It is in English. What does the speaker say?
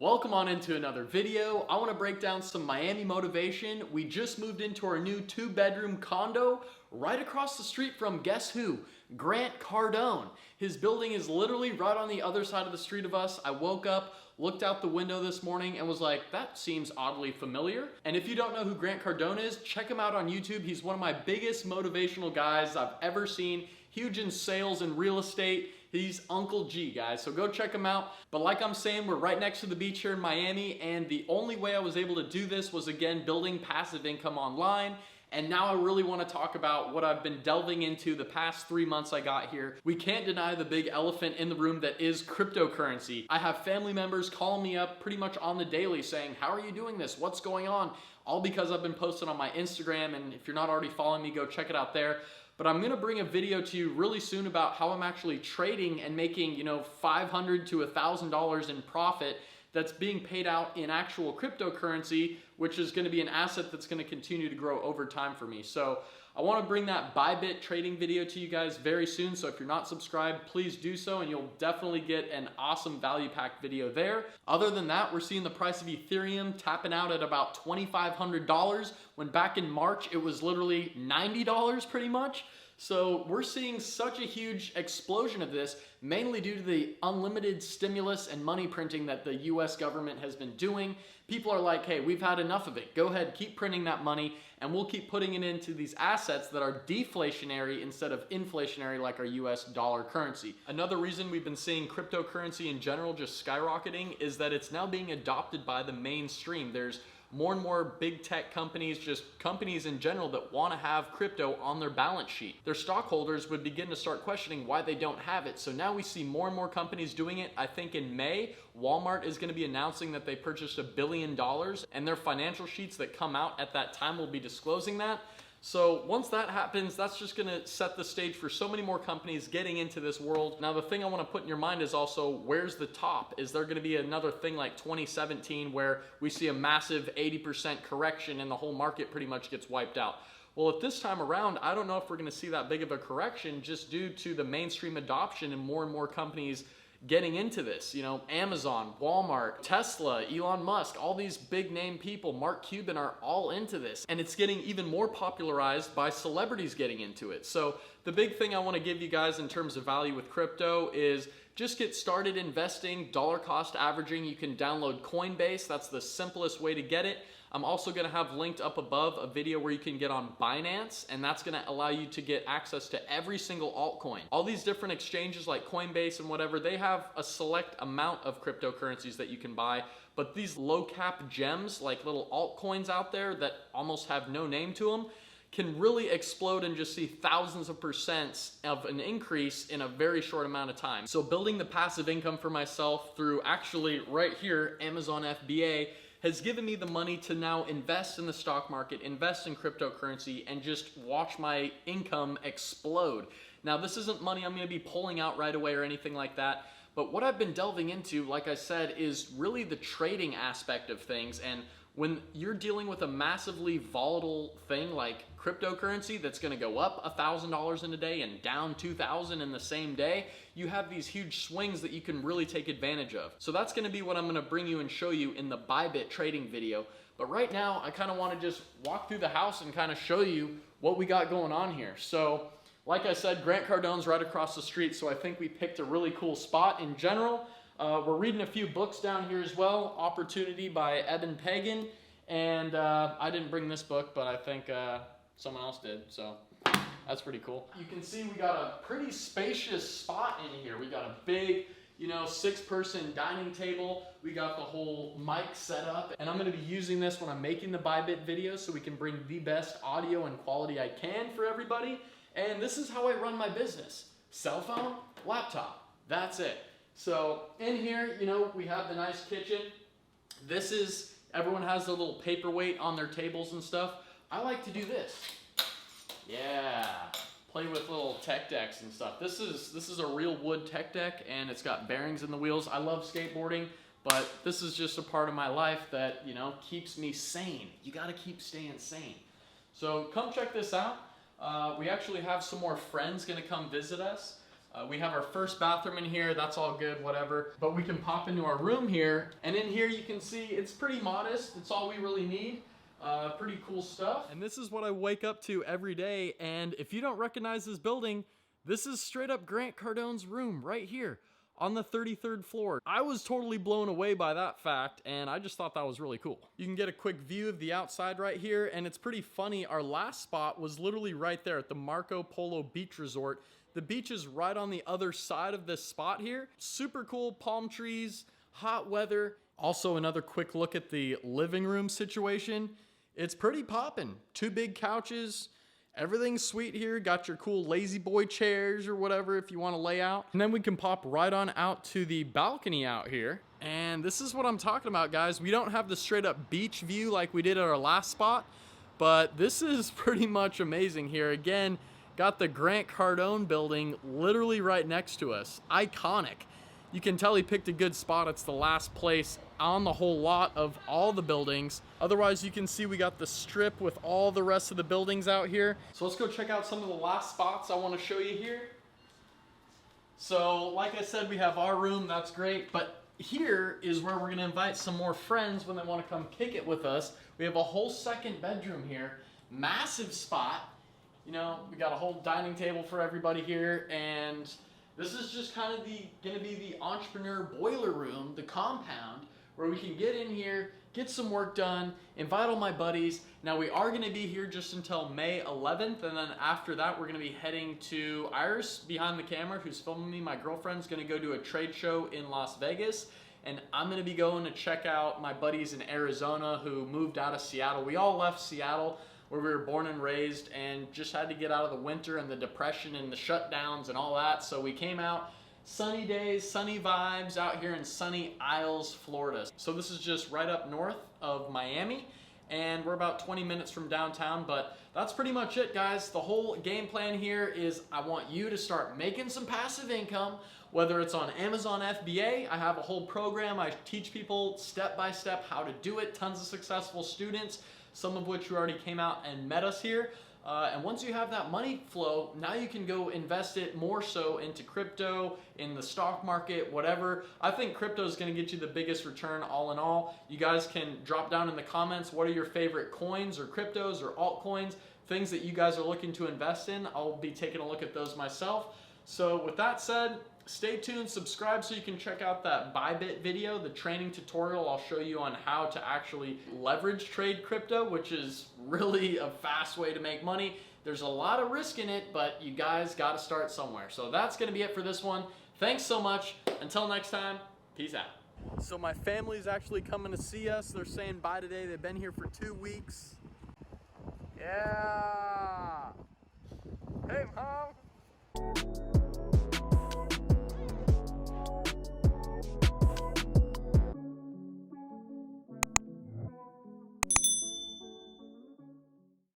Welcome on into another video. I want to break down some Miami motivation. We just moved into our new 2-bedroom condo right across the street from, guess who? Grant Cardone. His building is literally right on the other side of the street of us. I woke up, looked out the window this morning and was like, that seems oddly familiar. And if you don't know who Grant Cardone is, check him out on YouTube. He's one of my biggest motivational guys I've ever seen. Huge in sales and real estate. He's Uncle G, guys, so go check him out. But like I'm saying, we're right next to the beach here in Miami, and the only way I was able to do this was, again, building passive income online. And now I really want to talk about what I've been delving into the past 3 months I got here. We can't deny the big elephant in the room that is cryptocurrency. I have family members calling me up pretty much on the daily saying, how are you doing this? What's going on? All because I've been posting on my Instagram, and if you're not already following me, go check it out there. But I'm gonna bring a video to you really soon about how I'm actually trading and making, $500 to $1,000 in profit that's being paid out in actual cryptocurrency, which is gonna be an asset that's gonna continue to grow over time for me. So I wanna bring that Bybit trading video to you guys very soon. So if you're not subscribed, please do so, and you'll definitely get an awesome value packed video there. Other than that, we're seeing the price of Ethereum tapping out at about $2,500 when back in March, it was literally $90 pretty much. So we're seeing such a huge explosion of this, mainly due to the unlimited stimulus and money printing that the US government has been doing. People are like, hey, we've had enough of it. Go ahead, keep printing that money, and we'll keep putting it into these assets that are deflationary instead of inflationary like our US dollar currency. Another reason we've been seeing cryptocurrency in general just skyrocketing is that it's now being adopted by the mainstream. There's more and more big tech companies, just companies in general, that want to have crypto on their balance sheet. Their stockholders would begin to start questioning why they don't have it. So now we see more and more companies doing it. I think in May, Walmart is going to be announcing that they purchased $1 billion, and their financial sheets that come out at that time will be disclosing that. So once that happens, that's just gonna set the stage for so many more companies getting into this world. Now, the thing I wanna put in your mind is also, where's the top? Is there gonna be another thing like 2017 where we see a massive 80% correction and the whole market pretty much gets wiped out? Well, at this time around, I don't know if we're gonna see that big of a correction just due to the mainstream adoption and more companies getting into this. Amazon, Walmart, Tesla, Elon Musk, all these big name people, Mark Cuban, are all into this. And it's getting even more popularized by celebrities getting into it. So the big thing I want to give you guys in terms of value with crypto is just get started investing, dollar cost averaging. You can download Coinbase. That's the simplest way to get it. I'm also going to have linked up above a video where you can get on Binance, and that's going to allow you to get access to every single altcoin. All these different exchanges like Coinbase and whatever, they have a select amount of cryptocurrencies that you can buy, but these low cap gems, like little altcoins out there that almost have no name to them, can really explode and just see thousands of percents of an increase in a very short amount of time. So building the passive income for myself through actually right here, Amazon FBA, has given me the money to now invest in the stock market, invest in cryptocurrency, and just watch my income explode. Now, this isn't money I'm gonna be pulling out right away or anything like that, but what I've been delving into, like I said, is really the trading aspect of things. And when you're dealing with a massively volatile thing like cryptocurrency that's gonna go up $1,000 in a day and down 2,000 in the same day, you have these huge swings that you can really take advantage of. So that's gonna be what I'm gonna bring you and show you in the Bybit trading video. But right now, I kinda wanna just walk through the house and kinda show you what we got going on here. So, like I said, Grant Cardone's right across the street, so I think we picked a really cool spot in general. We're reading a few books down here as well. Opportunity by Eben Pagan. And I didn't bring this book, but I think someone else did. So that's pretty cool. You can see we got a pretty spacious spot in here. We got a big, 6-person dining table. We got the whole mic set up. And I'm going to be using this when I'm making the Bybit videos so we can bring the best audio and quality I can for everybody. And this is how I run my business. Cell phone, laptop. That's it. So in here, we have the nice kitchen. Everyone has their little paperweight on their tables and stuff. I like to do this. Yeah, play with little tech decks and stuff. This is a real wood tech deck, and it's got bearings in the wheels. I love skateboarding, but this is just a part of my life that, keeps me sane. You gotta keep staying sane. So come check this out. We actually have some more friends gonna come visit us. We have our first bathroom in here, that's all good, whatever. But we can pop into our room here, and in here you can see it's pretty modest. It's all we really need. Pretty cool stuff. And this is what I wake up to every day, and if you don't recognize this building, this is straight up Grant Cardone's room right here on the 33rd floor. I was totally blown away by that fact, and I just thought that was really cool. You can get a quick view of the outside right here, and it's pretty funny. Our last spot was literally right there at the Marco Polo Beach Resort. The beach is right on the other side of this spot here. Super cool, palm trees, hot weather. Also, another quick look at the living room situation. It's pretty poppin'. 2 big couches. Everything's sweet here. Got your cool lazy boy chairs or whatever if you want to lay out. And then we can pop right on out to the balcony out here. And this is what I'm talking about, guys. We don't have the straight up beach view like we did at our last spot, but this is pretty much amazing here. Again, got the Grant Cardone building literally right next to us. Iconic. You can tell he picked a good spot. It's the last place on the whole lot of all the buildings. Otherwise, you can see we got the strip with all the rest of the buildings out here. So let's go check out some of the last spots I want to show you here. So like I said, we have our room, that's great. But here is where we're going to invite some more friends when they want to come kick it with us. We have a whole second bedroom here. Massive spot. You know, we got a whole dining table for everybody here, and this is just kind of going to be the entrepreneur boiler room, the compound, where we can get in here, get some work done, invite all my buddies. Now we are going to be here just until May 11th, and then after that we're going to be heading to Iris behind the camera, who's filming me. My girlfriend's going to go to a trade show in Las Vegas, and I'm going to be going to check out my buddies in Arizona who moved out of Seattle. We all left Seattle, where we were born and raised, and just had to get out of the winter and the depression and the shutdowns and all that. So we came out, sunny days, sunny vibes out here in sunny Isles, Florida. So this is just right up north of Miami, and we're about 20 minutes from downtown, but that's pretty much it, guys. The whole game plan here is I want you to start making some passive income, whether it's on Amazon FBA. I have a whole program. I teach people step by step how to do it. Tons of successful students, some of which who already came out and met us here. And once you have that money flow, now you can go invest it more so into crypto, in the stock market, whatever. I think crypto is going to get you the biggest return all in all. You guys can drop down in the comments what are your favorite coins or cryptos or altcoins, things that you guys are looking to invest in. I'll be taking a look at those myself. So with that said, stay tuned, subscribe so you can check out that Bybit video, the training tutorial. I'll show you on how to actually leverage trade crypto, which is really a fast way to make money. There's a lot of risk in it, but you guys got to start somewhere. So that's going to be it for this one. Thanks so much. Until next time, peace out. So my family's actually coming to see us. They're saying bye today. They've been here for 2 weeks. Yeah.